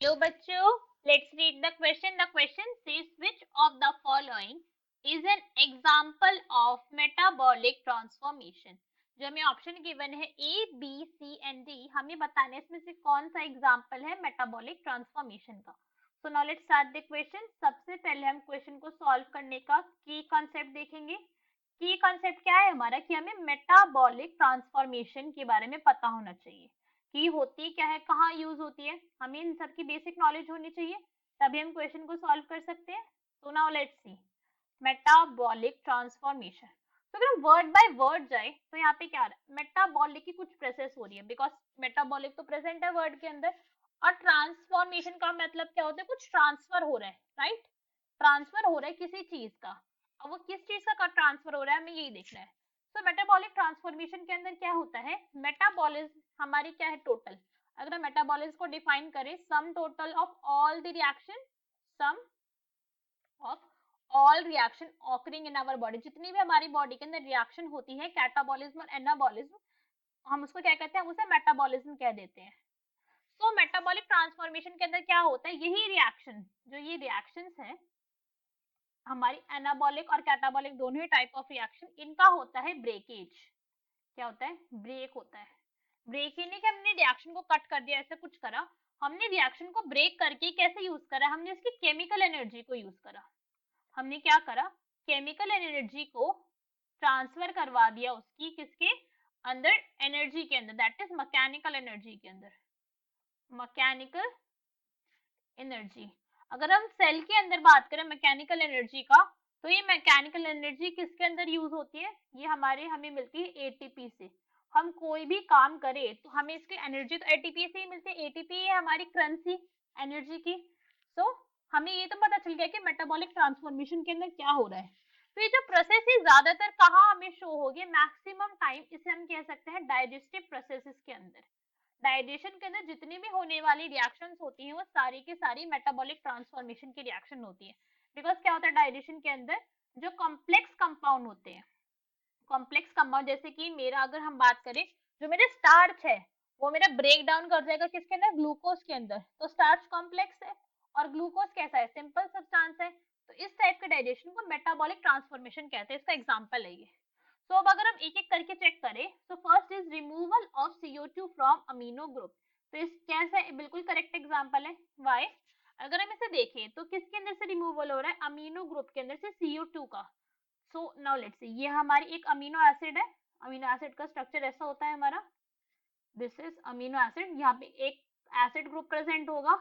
Hello बच्चों, let's read the question. The question says which of the following is an example of metabolic transformation. जो हमें option given है A, B, C and D, हमें बताना है इसमें से कौन सा एग्जाम्पल है मेटाबॉलिक ट्रांसफॉर्मेशन का. So now let's start the question. सबसे पहले हम क्वेश्चन को सॉल्व करने का की कॉन्सेप्ट देखेंगे. की कॉन्सेप्ट क्या है हमारा कि हमें मेटाबॉलिक ट्रांसफॉर्मेशन के बारे में पता होना चाहिए कि होती क्या है, कहाँ यूज होती है, हमें इन सब की बेसिक नॉलेज होनी चाहिए, तभी हम क्वेश्चन को सॉल्व कर सकते हैं. तो now let's see metabolic transformation. तो अगर हम वर्ड बाय वर्ड जाए तो यहाँ पे क्या आ रहा है, मेटाबॉलिक की कुछ प्रोसेस हो रही है, बिकॉज मेटाबॉलिक तो प्रेजेंट है वर्ड के अंदर, और ट्रांसफॉर्मेशन का मतलब क्या होता है, कुछ ट्रांसफर हो रहा है, राइट. ट्रांसफर हो रहा है किसी चीज का, अब वो किस चीज का ट्रांसफर हो रहा है हमें यही देखना है. तो मेटाबॉलिक ट्रांसफॉर्मेशन के अंदर क्या होता है, मेटाबॉलिज्म हमारी क्या है, टोटल. अगर हम मेटाबॉलिज्म को डिफाइन करें, sum total of all the reaction, sum of all reaction occurring in our body, जितनी भी हमारी बॉडी के अंदर रिएक्शन होती है, कैटाबॉलिज्म और एनाबॉलिज्म, हम उसको क्या कहते हैं, हम उसे मेटाबॉलिज्म कह देते हैं. तो मेटाबॉलिक ट्रांसफॉर्मेशन के अंदर क्या होता है, यही रिएक्शन, जो ये रिएक्शंस है हमारी एनाबॉलिक और कैटाबॉलिक दोनों ही टाइप ऑफ रिएक्शन, इनका होता है ब्रेकेज. क्या होता है, ब्रेक होता है. ब्रेक ही नहीं कि हमने रिएक्शन को कट कर दिया, ऐसा कुछ करा, हमने रिएक्शन को ब्रेक करके कैसे यूज करा, हमने उसकी केमिकल एनर्जी को यूज करा. हमने क्या करा, केमिकल एनर्जी को ट्रांसफर करवा दिया उसकी किसके अंदर, एनर्जी के अंदर, दैट इज मैकेनिकल एनर्जी के अंदर, मैकेनिकल एनर्जी. अगर हम सेल के अंदर बात करें मैकेनिकल एनर्जी का, तो ये मैकेनिकल एनर्जी किसके अंदर यूज होती है, ये हमें मिलती है एटीपी से. हम कोई भी काम करें तो हमें इसकी एनर्जी तो एटीपी से ही मिलती है, एटीपी है हमारी करेंसी एनर्जी की. सो हमें ये तो पता चल गया कि मेटाबॉलिक ट्रांसफॉर्मेशन के अंदर क्या हो रहा है. तो ये जो प्रोसेस है ज्यादातर कहाँ हमें शो होगी, मैक्सिमम टाइम इसे हम कह सकते हैं डाइजेस्टिव प्रोसेसेस के अंदर. डाइजेशन के अंदर जितनी भी होने वाली रिएक्शंस होती हैं वो सारी की सारी मेटाबॉलिक ट्रांसफॉर्मेशन की रिएक्शन होती है. बिकॉज क्या होता है डाइजेशन के अंदर, जो कॉम्प्लेक्स कंपाउंड होते हैं, कॉम्प्लेक्स कंपाउंड जैसे कि मेरा अगर हम बात करें, जो मेरे स्टार्च है वो मेरा ब्रेक डाउन कर जाएगा किसके अंदर, ग्लूकोज के अंदर. तो स्टार्च कॉम्प्लेक्स है और ग्लूकोज कैसा है, सिंपल सब्सटेंस है. तो इस टाइप के डाइजेशन को मेटाबॉलिक ट्रांसफॉर्मेशन कहते हैं, इसका एग्जांपल है ये. तो अब अगर हम एक एक करके चेक करें, तो first is removal of CO2 from amino group. तो इस कैसा बिल्कुल करेक्ट एग्जांपल है. वाई, अगर हम इसे देखें तो किसके अंदर से रिमूवल हो रहा है, अमीनो ग्रुप के अंदर से CO2 का. सो नाउ लेट्स सी, ये हमारी एक अमीनो एसिड है, अमीनो एसिड का स्ट्रक्चर ऐसा होता है हमारा, दिस इज अमीनो एसिड. यहाँ पे एक एसिड ग्रुप प्रेजेंट होगा,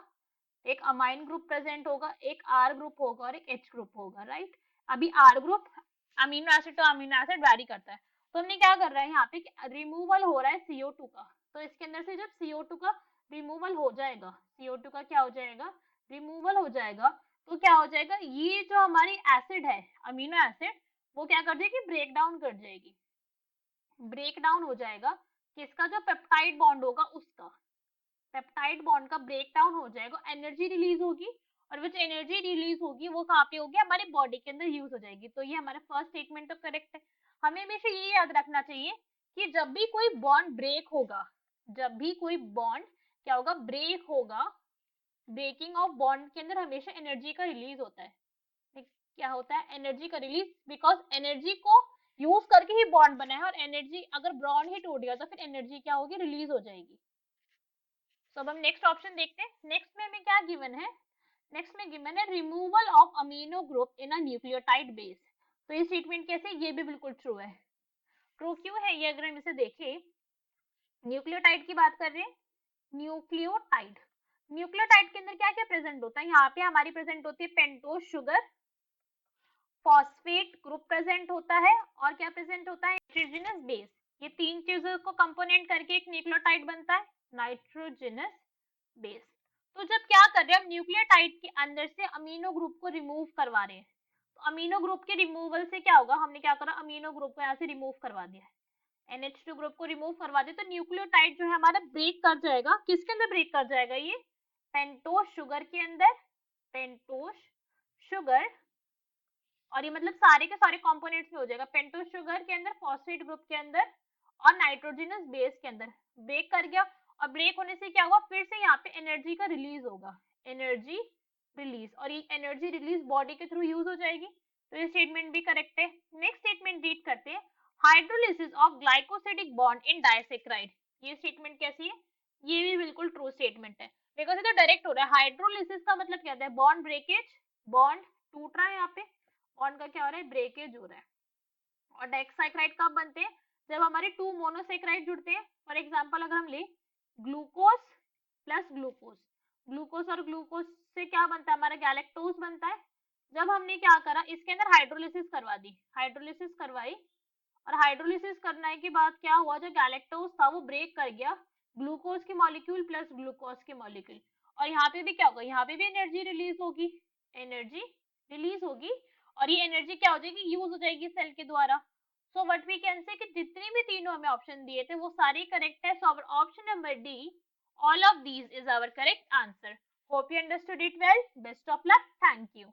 एक अमाइन ग्रुप प्रेजेंट होगा, एक आर ग्रुप होगा और एक एच ग्रुप होगा, राइट. अभी आर ग्रुप अमीनो एसिड तो अमीनो एसिड वैरी करता है. तो हमने क्या कर रहा है यहाँ पे, रिमूवल हो रहा है CO2 का. तो इसके अंदर से जब CO2 का रिमूवल हो जाएगा, CO2 का क्या हो जाएगा, रिमूवल हो जाएगा, तो क्या हो जाएगा, ये जो हमारी एसिड है अमीनो एसिड, वो क्या कर देगी, ब्रेक डाउन कर जाएगी. ब्रेक डाउन हो जाएगा किसका, जो पेप्टाइड बॉन्ड होगा उसका, पेप्टाइड बॉन्ड का ब्रेक डाउन हो जाएगा, एनर्जी रिलीज होगी, और विच एनर्जी रिलीज होगी वो कहाँ पे होगी, हमारी बॉडी के अंदर यूज हो जाएगी. तो ये हमारा फर्स्ट स्टेटमेंट तो करेक्ट है. हमें हमेशा ये याद रखना चाहिए कि जब भी कोई बॉन्ड ब्रेक होगा, जब भी कोई बॉन्ड क्या होगा, ब्रेक होगा, ब्रेकिंग ऑफ बॉन्ड के अंदर हमेशा एनर्जी का रिलीज होता है. क्या होता है, एनर्जी का रिलीज, बिकॉज एनर्जी को यूज करके ही बॉन्ड बना है, और एनर्जी अगर बॉन्ड ही टूट गया तो फिर एनर्जी क्या होगी, रिलीज हो जाएगी. तो अब हम नेक्स्ट ऑप्शन देखते हैं. नेक्स्ट में हमें क्या गिवन है, नेक्स्ट में गिवन है removal of amino group in a nucleotide base. तो ये स्टेटमेंट कैसे, ये भी बिल्कुल ट्रू है. ट्रू क्यों है ये, अगर हम इसे देखें, न्यूक्लियोटाइड की बात कर रहे हैं, न्यूक्लियोटाइड, न्यूक्लियोटाइड के अंदर क्या क्या प्रेजेंट होता है, यहाँ पे हमारी प्रेजेंट होती है pentose sugar, phosphate group present होता है, और क्या प्रेजेंट होता है, नाइट्रोजनस बेस. ये तीन चीजों को कंपोनेंट करके एक न्यूक्लियोटाइड बनता है, नाइट्रोजनस बेस. तो जब क्या कर रहे हैं हम, न्यूक्लियोटाइड के अंदर से अमीनो ग्रुप को रिमूव करवा रहे हैं, तो अमीनो ग्रुप के रिमूवल से क्या होगा, हमने क्या करा, अमीनो ग्रुप को यहाँ से रिमूव करवा दिया है, NH2 ग्रुप को रिमूव करवा दिया, तो न्यूक्लियोटाइड जो है हमारा ब्रेक कर जाएगा, किसके अंदर ब्रेक कर जाएगा, ये पेंटोज शुगर के अंदर, पेंटोज शुगर, और ये मतलब सारे के सारे कंपोनेंट्स में हो जाएगा, पेंटोज शुगर के अंदर, फॉस्फेट ग्रुप के अंदर और नाइट्रोजनस बेस के अंदर ब्रेक कर गया. और ब्रेक होने से क्या होगा, फिर से यहाँ पे एनर्जी का रिलीज होगा, एनर्जी रिलीज, और ये एनर्जी रिलीज बॉडी के थ्रू यूज हो जाएगी, तो ये स्टेटमेंट भी करेक्ट है। नेक्स्ट स्टेटमेंट रीड करते हैं, hydrolysis of glycosidic bond in disaccharide. ये स्टेटमेंट कैसी है? ये भी बिल्कुल ट्रू स्टेटमेंट है, बिकॉज ये तो डायरेक्ट हो रहा है। हाइड्रोलिसिस का मतलब क्या होता है? बॉन्ड ब्रेकेज, बॉन्ड टूट रहा है, यहाँ पे बॉन्ड का क्या हो रहा है? ब्रेकेज हो रहा है। और डाइसेक्राइड कब बनते हैं? जब हमारे टू मोनोसेक्राइड जुड़ते हैं। फॉर एग्जांपल अगर हम ले ग्लूकोज प्लस ग्लूकोज, ग्लूकोज और ग्लूकोज से क्या बनता है? हमारा गैलेक्टोज बनता है। जब हमने क्या करा, इसके अंदर हाइड्रोलिसिस करवा दी, हाइड्रोलिसिस करवाई, और हाइड्रोलिसिस करने के बाद क्या हुआ? जो गैलेक्टोज था वो ब्रेक कर गया, ग्लूकोज के मॉलिक्यूल प्लस ग्लूकोज के मॉलिक्यूल, और यहाँ पे भी क्या होगा? यहाँ पे भी एनर्जी रिलीज होगी, एनर्जी रिलीज होगी, और ये एनर्जी क्या हो जाएगी? यूज हो जाएगी सेल के द्वारा। So what we can say कि जितने भी तीनों हमें ऑप्शन दिए थे वो सारे करेक्ट है। So our option number D, all of these is our correct answer. Hope you understood it well. Best of luck. Thank you.